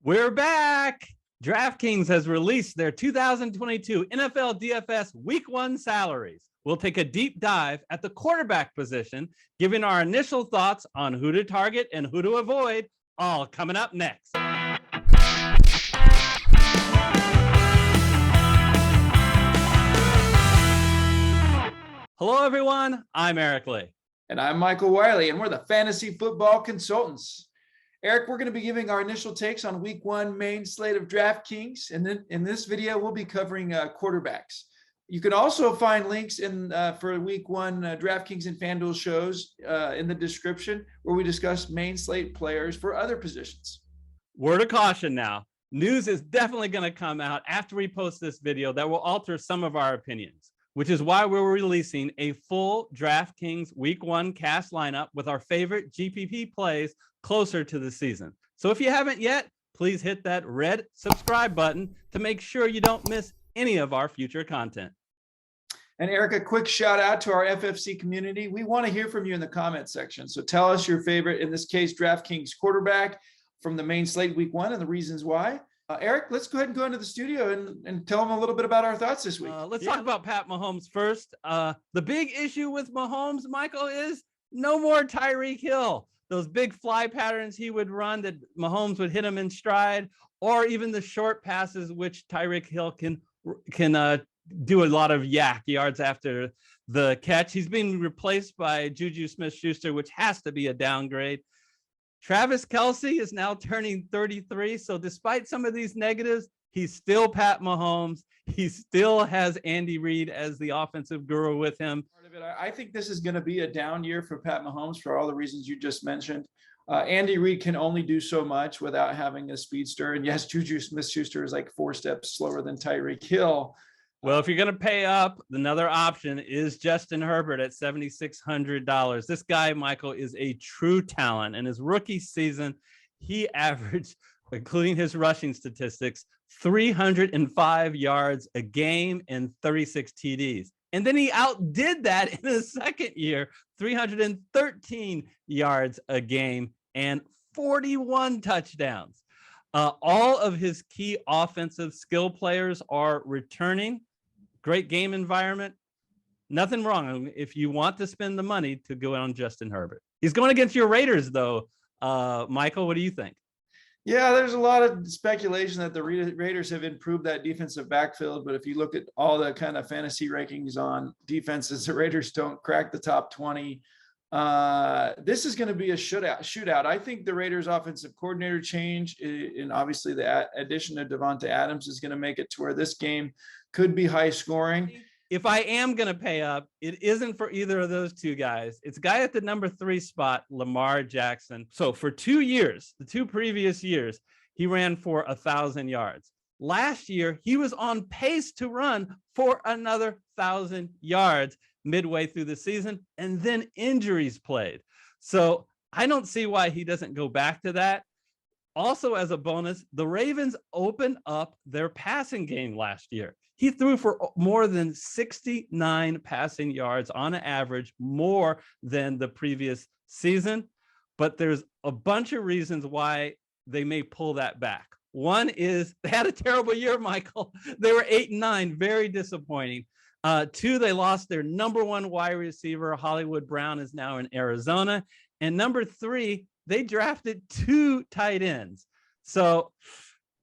We're back. DraftKings has released their 2022 NFL DFS Week 1 salaries. We'll take a deep dive at the quarterback position, giving our initial thoughts on who to target and who to avoid, all coming up next. Hello, everyone. I'm Eric Lee. And I'm Michael Wiley, and we're the Fantasy Football Consultants. Eric, we're going to be giving our initial takes on Week 1 main slate of DraftKings, and then in this video, we'll be covering quarterbacks. You can also find links in for Week 1 DraftKings and FanDuel shows in the description, where we discuss main slate players for other positions. Word of caution now. News is definitely going to come out after we post this video that will alter some of our opinions, which is why we're releasing a full DraftKings Week 1 cast lineup with our favorite GPP plays closer to the season. So if you haven't yet, please hit that red subscribe button to make sure you don't miss any of our future content. And Eric, a quick shout out to our FFC community. We want to hear from you in the comment section. So tell us your favorite, in this case, DraftKings quarterback from the main slate Week 1 and the reasons why. Eric, let's go ahead and go into the studio and tell them a little bit about our thoughts this week. Let's talk about Pat Mahomes first. The big issue with Mahomes, Michael, is no more Tyreek Hill. Those big fly patterns he would run that Mahomes would hit him in stride, or even the short passes, which Tyreek Hill can do a lot of yak yards after the catch. He's being replaced by Juju Smith-Schuster, which has to be a downgrade. Travis Kelce is now turning 33. So despite some of these negatives, he's still Pat Mahomes. He still has Andy Reid as the offensive guru with him. Part of it, I think this is going to be a down year for Pat Mahomes for all the reasons you just mentioned. Andy Reid can only do so much without having a speedster. And yes, Juju Smith-Schuster is like 4 steps slower than Tyreek Hill. Well, if you're going to pay up, another option is Justin Herbert at $7,600. This guy, Michael, is a true talent. In his rookie season, he averaged, including his rushing statistics, 305 yards a game and 36 TDs. And then he outdid that in his second year, 313 yards a game and 41 touchdowns. All of his key offensive skill players are returning. Great game environment. Nothing wrong if you want to spend the money to go on Justin Herbert. He's going against your Raiders, though. Michael, what do you think? Yeah, there's a lot of speculation that the Raiders have improved that defensive backfield. But if you look at all the kind of fantasy rankings on defenses, the Raiders don't crack the top 20. This is going to be a shootout. I think the Raiders offensive coordinator change, and obviously the addition of Devonta Adams, is going to make it to where this game could be high scoring. If I am going to pay up, it isn't for either of those two guys. It's a guy at the number 3 spot, Lamar Jackson. So for 2 years, the 2 previous years, he ran for 1,000 yards. Last year, he was on pace to run for another 1,000 yards midway through the season, and then injuries played. So I don't see why he doesn't go back to that. Also, as a bonus, the Ravens opened up their passing game last year. He threw for more than 69 passing yards on average, more than the previous season. But there's a bunch of reasons why they may pull that back. One is they had a terrible year, Michael. They were 8-9, very disappointing. 2, they lost their number 1 wide receiver. Hollywood Brown is now in Arizona. And number 3, they drafted 2 tight ends. So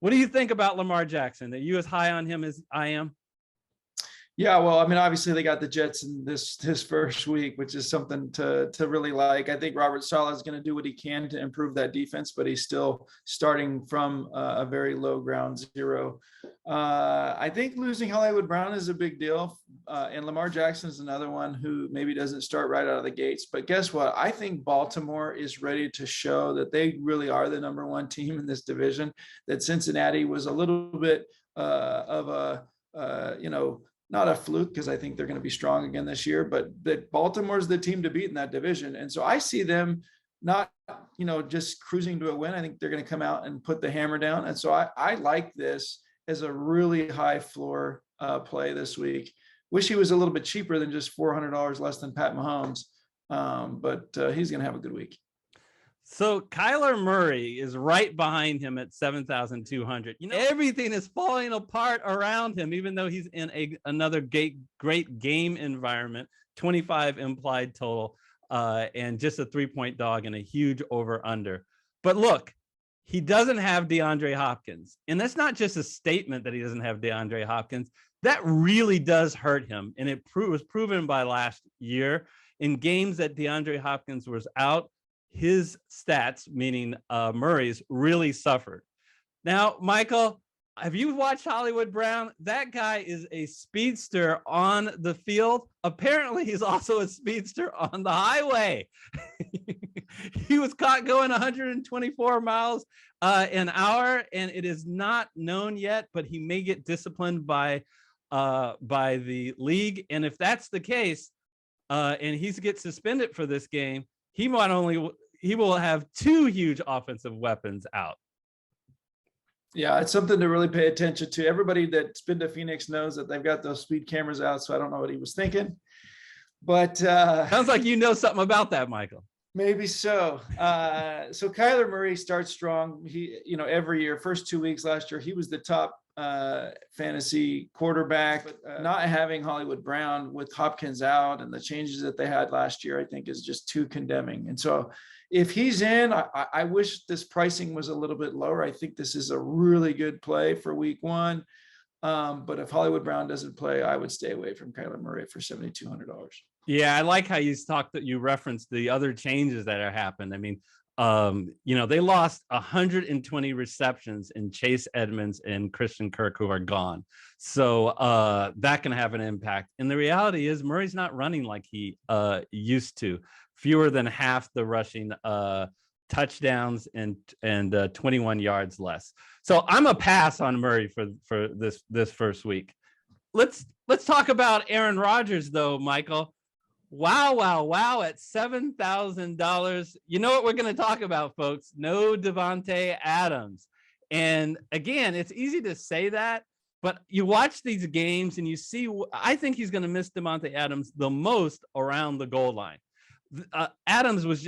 what do you think about Lamar Jackson? Are you as high on him as I am? Yeah, well, I mean, obviously they got the Jets in his first week, which is something to really like. I think Robert Saleh is going to do what he can to improve that defense, but he's still starting from a very low ground zero. I think losing Hollywood Brown is a big deal, and Lamar Jackson is another one who maybe doesn't start right out of the gates. But guess what? I think Baltimore is ready to show that they really are the number 1 team in this division, that Cincinnati was a little bit of a, not a fluke, because I think they're going to be strong again this year, but that Baltimore's the team to beat in that division. And so I see them not, just cruising to a win. I think they're going to come out and put the hammer down. And so I like this as a really high floor play this week. Wish he was a little bit cheaper than just $400 less than Pat Mahomes. But he's going to have a good week. So Kyler Murray is right behind him at 7,200. You know, everything is falling apart around him, even though he's in another great game environment, 25 implied total, and just a 3-point dog and a huge over under. But look, he doesn't have DeAndre Hopkins. And that's not just a statement that he doesn't have DeAndre Hopkins. That really does hurt him. And it was proven by last year in games that DeAndre Hopkins was out. His stats, meaning Murray's, really suffered. Now, Michael, have you watched Hollywood Brown? That guy is a speedster on the field. Apparently, he's also a speedster on the highway. He was caught going 124 miles an hour, and it is not known yet, but he may get disciplined by the league. And if that's the case, and he gets suspended for this game, he will have 2 huge offensive weapons out. Yeah, it's something to really pay attention to. Everybody that's been to Phoenix knows that they've got those speed cameras out, so I don't know what he was thinking. But sounds like you know something about that, Michael. Maybe so. So Kyler Murray starts strong. He, every year, first 2 weeks last year, he was the top fantasy quarterback. But not having Hollywood Brown with Hopkins out and the changes that they had last year, I think is just too condemning. And so if he's in, I wish this pricing was a little bit lower. I think this is a really good play for week 1. But if Hollywood Brown doesn't play, I would stay away from Kyler Murray for $7,200. Yeah, I like how you referenced the other changes that have happened. I mean, they lost 120 receptions in Chase Edmonds and Christian Kirk, who are gone. So that can have an impact. And the reality is Murray's not running like he used to. Fewer than half the rushing touchdowns and 21 yards less. So I'm a pass on Murray for this first week. Let's talk about Aaron Rodgers, though, Michael. Wow, at $7,000. You know what we're going to talk about, folks? No Davante Adams. And again, it's easy to say that, but you watch these games and you see, I think he's going to miss Davante Adams the most around the goal line. Adams was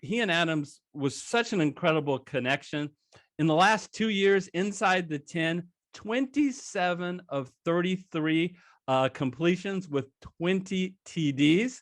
he and Adams was such an incredible connection. In the last 2 years, inside the 10, 27 of 33 completions with 20 TDs.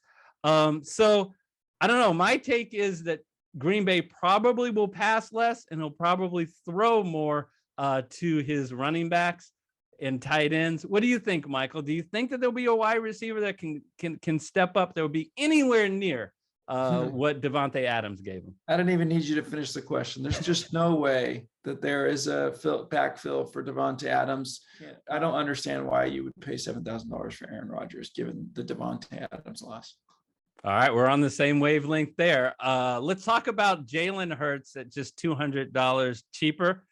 So I don't know. My take is that Green Bay probably will pass less and he'll probably throw more to his running backs and tight ends. What do you think, Michael? Do you think that there'll be a wide receiver that can step up that will be anywhere near what Davante Adams gave him? I didn't even need you to finish the question. There's just no way that there is a backfill for Davante Adams. I don't understand why you would pay $7,000 for Aaron Rodgers, given the Davante Adams loss. All right, we're on the same wavelength there. Let's talk about Jalen Hurts at just $200 cheaper.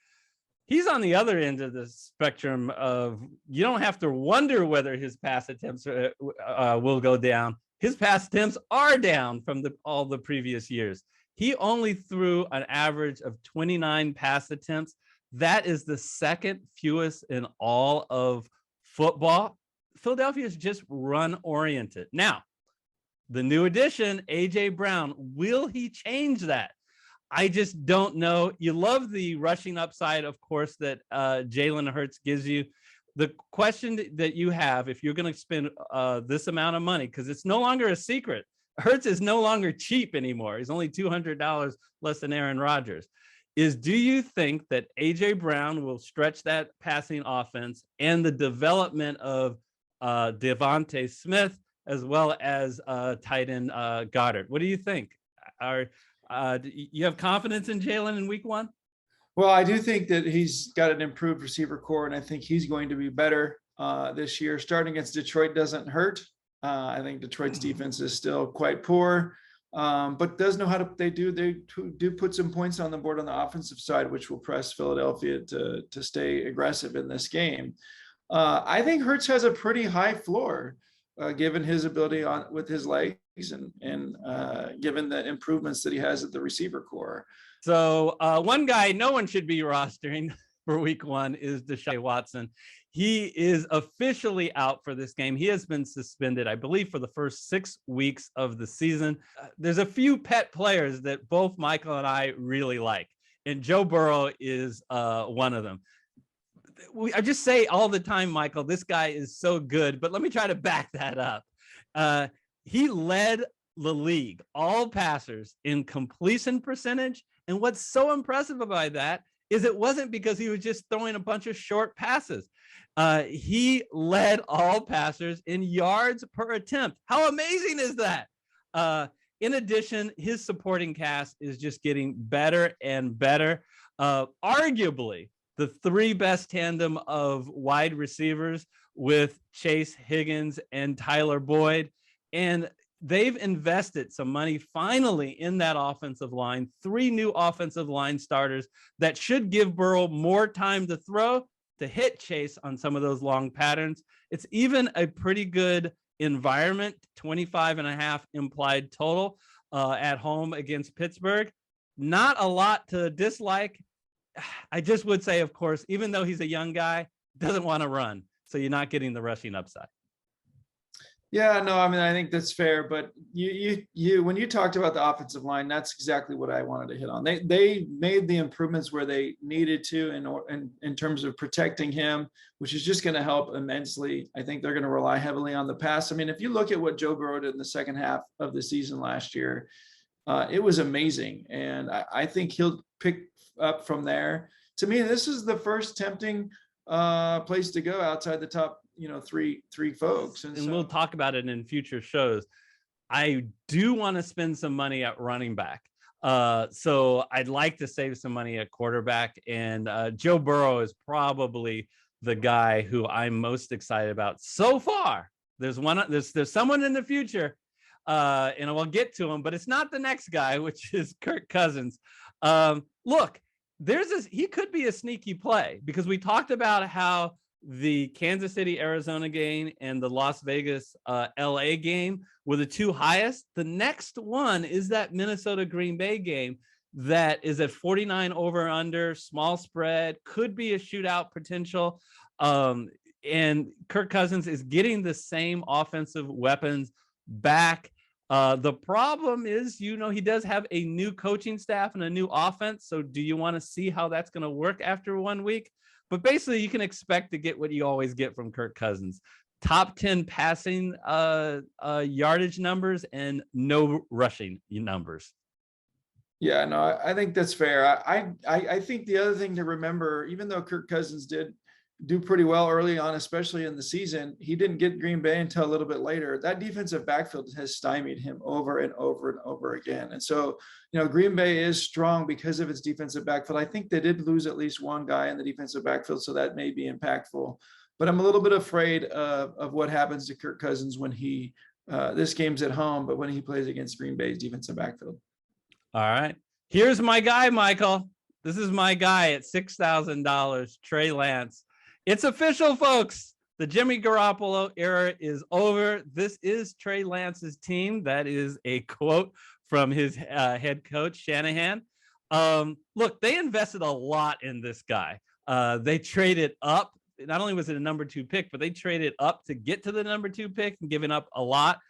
He's on the other end of the spectrum of, you don't have to wonder whether his pass attempts will go down. His pass attempts are down from all the previous years. He only threw an average of 29 pass attempts. That is the second fewest in all of football. Philadelphia is just run-oriented. Now, the new addition, A.J. Brown, will he change that? I just don't know. You love the rushing upside, of course, that Jalen Hurts gives you. The question that you have, if you're going to spend this amount of money, because it's no longer a secret, Hurts is no longer cheap anymore. He's only $200 less than Aaron Rodgers. Do you think that A.J. Brown will stretch that passing offense and the development of Devontae Smith as well as tight end Goddard? What do you think? Do you have confidence in Jalen in week 1? Well, I do think that he's got an improved receiver core, and I think he's going to be better this year. Starting against Detroit doesn't hurt. I think Detroit's defense is still quite poor, but does know how to. They do put some points on the board on the offensive side, which will press Philadelphia to stay aggressive in this game. I think Hurts has a pretty high floor, given his ability with his legs and given the improvements that he has at the receiver core. So one guy no one should be rostering, for week 1 is Deshaun Watson. He is officially out for this game. He has been suspended, I believe, for the first 6 weeks of the season. There's a few pet players that both Michael and I really like, and Joe Burrow is one of them. I just say all the time, Michael, this guy is so good, but let me try to back that up. He led the league, all passers, in completion percentage. And what's so impressive about that is it wasn't because he was just throwing a bunch of short passes. He led all passers in yards per attempt. How amazing is that? In addition, his supporting cast is just getting better and better. Arguably, the 3 best tandem of wide receivers with Chase Higgins and Tyler Boyd. And they've invested some money finally in that offensive line. 3 new offensive line starters that should give Burrow more time to throw, to hit Chase on some of those long patterns. It's even a pretty good environment, 25.5 implied total at home against Pittsburgh. Not a lot to dislike. I just would say, of course, even though he's a young guy, doesn't want to run. So you're not getting the rushing upside. Yeah, no, I mean, I think that's fair, but you when you talked about the offensive line, that's exactly what I wanted to hit on. They made the improvements where they needed to in terms of protecting him, which is just going to help immensely. I think they're going to rely heavily on the pass. I mean, if you look at what Joe Burrow did in the second half of the season last year, it was amazing, and I think he'll pick up from there. To me, this is the first tempting place to go outside the top, three folks. And so, we'll talk about it in future shows. I do want to spend some money at running back. So I'd like to save some money at quarterback. And Joe Burrow is probably the guy who I'm most excited about so far. There's someone in the future, and we'll get to him, but it's not the next guy, which is Kirk Cousins. Look, he could be a sneaky play, because we talked about how the Kansas City, Arizona game and the Las Vegas, LA game were the 2 highest. The next one is that Minnesota Green Bay game that is at 49 over under, small spread, could be a shootout potential. And Kirk Cousins is getting the same offensive weapons back. The problem is, he does have a new coaching staff and a new offense. So do you want to see how that's going to work after 1 week? But basically, you can expect to get what you always get from Kirk Cousins. Top 10 passing yardage numbers and no rushing numbers. Yeah, no, I think that's fair. I think the other thing to remember, even though Kirk Cousins did do pretty well early on, especially in the season, he didn't get Green Bay until a little bit later. That defensive backfield has stymied him over and over and over again. And so, Green Bay is strong because of its defensive backfield. I think they did lose at least one guy in the defensive backfield, so that may be impactful. But I'm a little bit afraid of what happens to Kirk Cousins when this game's at home, but when he plays against Green Bay's defensive backfield. All right. Here's my guy, Michael. This is my guy at $6,000, Trey Lance. It's official, folks. The Jimmy Garoppolo era is over. This is Trey Lance's team. That is a quote from his head coach, Shanahan. Look, they invested a lot in this guy. They traded up. Not only was it a number 2 pick, but they traded up to get to the number 2 pick and giving up a lot.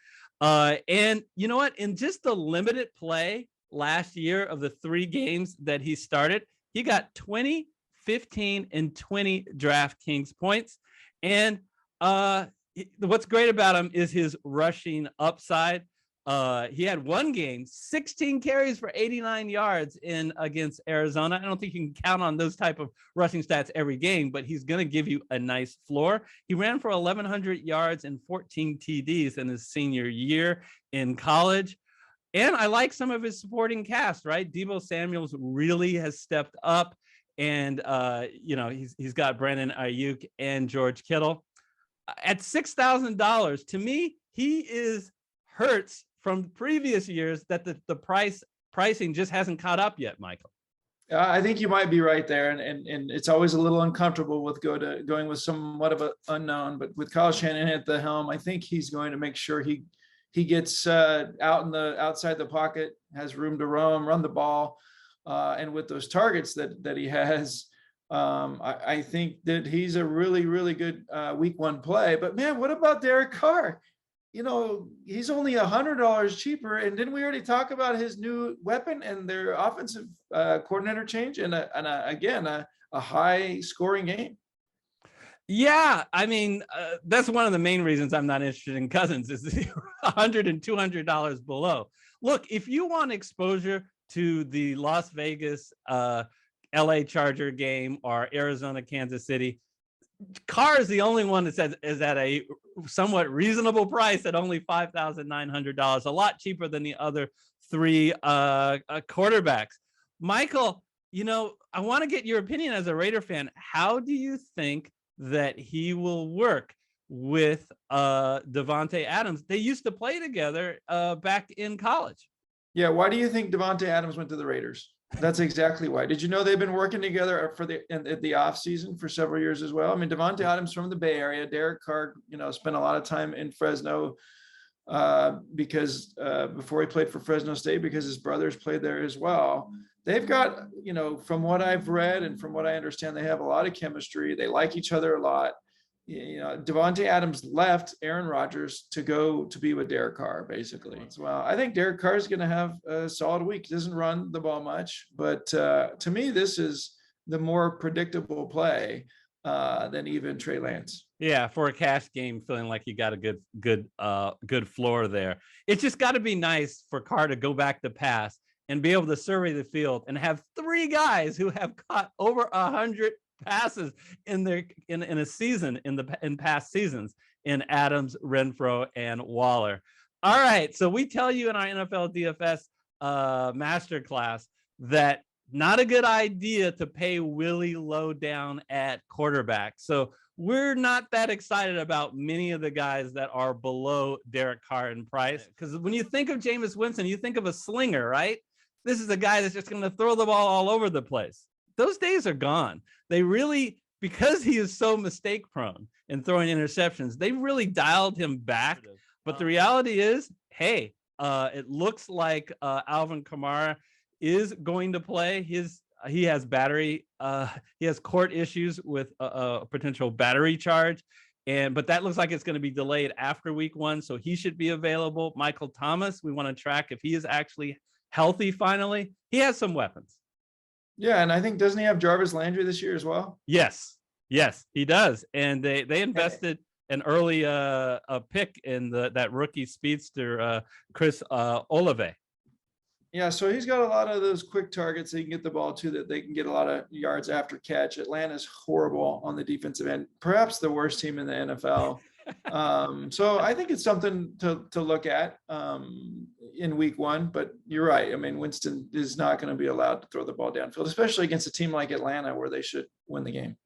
And you know what? In just the limited play last year of the 3 games that he started, he got 20, 15, and 20 DraftKings points. And what's great about him is his rushing upside. He had 1 game, 16 carries for 89 yards against Arizona. I don't think you can count on those type of rushing stats every game, but he's going to give you a nice floor. He ran for 1,100 yards and 14 TDs in his senior year in college. And I like some of his supporting cast, right? Deebo Samuels really has stepped up. And, he's got Brandon Ayuk and George Kittle. At $6,000, to me, he hurts from previous years that the pricing just hasn't caught up yet, Michael. I think you might be right there. And it's always a little uncomfortable with going with somewhat of an unknown. But with Kyle Shanahan at the helm, I think he's going to make sure he gets outside the pocket, has room to roam, run the ball. And with those targets that he has, I think that he's a really, really good week one play. But man, what about Derek Carr? You know, he's only $100 cheaper. And didn't we already talk about his new weapon and their offensive coordinator change and again, a high scoring game? Yeah, I mean, that's one of the main reasons I'm not interested in Cousins is $100 and $200 below. Look, if you want exposure to the Las Vegas LA Charger game or Arizona, Kansas City, Carr is the only one that says is at a somewhat reasonable price at only $5,900, a lot cheaper than the other three quarterbacks. Michael, you know, I want to get your opinion as a Raider fan. How do you think that he will work with Davante Adams? They used to play together back in college. Yeah, why do you think Davante Adams went to the Raiders? That's exactly why. Did you know they've been working together for the off season for several years as well? I mean, Davante Adams from the Bay Area, Derek Carr, you know, spent a lot of time in Fresno because before he played for Fresno State, because his brothers played there as well. They've got, you know, from what I've read and from what I understand, they have a lot of chemistry. They like each other a lot. You know, Davante Adams left Aaron Rodgers to go to be with Derek Carr, basically. Well, I think Derek Carr is going to have a solid week. He doesn't run the ball much, but to me, this is the more predictable play than even Trey Lance. Yeah, for a cash game, feeling like you got a good floor there. It's just got to be nice for Carr to go back to pass and be able to survey the field and have three guys who have caught over 100 passes in a season in past seasons in Adams, Renfro, and Waller. All right, so we tell you in our NFL DFS Master Class that not a good idea to pay Willie low down at quarterback. So we're not that excited about many of the guys that are below Derek Carr in price, because when you think of Jameis Winston, you think of a slinger, right? This is a guy that's just going to throw the ball all over the place. Those days are gone. They really, because he is so mistake prone and throwing interceptions, they really dialed him back. But the reality is, hey, it looks like Alvin Kamara is going to play. He has court issues with a potential battery charge. But that looks like it's going to be delayed after week one. So he should be available. Michael Thomas, we want to track if he is actually healthy finally. He has some weapons. Yeah, and I think, doesn't he have Jarvis Landry this year as well? Yes, he does. And they invested an early pick in that rookie speedster, Chris Olave. Yeah, so he's got a lot of those quick targets they can get the ball to, that they can get a lot of yards after catch. Atlanta's horrible on the defensive end, perhaps the worst team in the NFL. So I think it's something to look at in week one, but you're right. I mean, Winston is not going to be allowed to throw the ball downfield, especially against a team like Atlanta where they should win the game.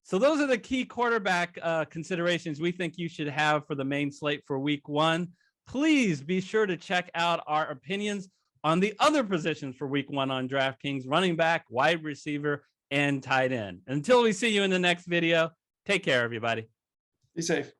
So those are the key quarterback considerations we think you should have for the main slate for week one. Please be sure to check out our opinions on the other positions for week one on DraftKings: running back, wide receiver, and tight end. Until we see you in the next video, take care, everybody. Be safe.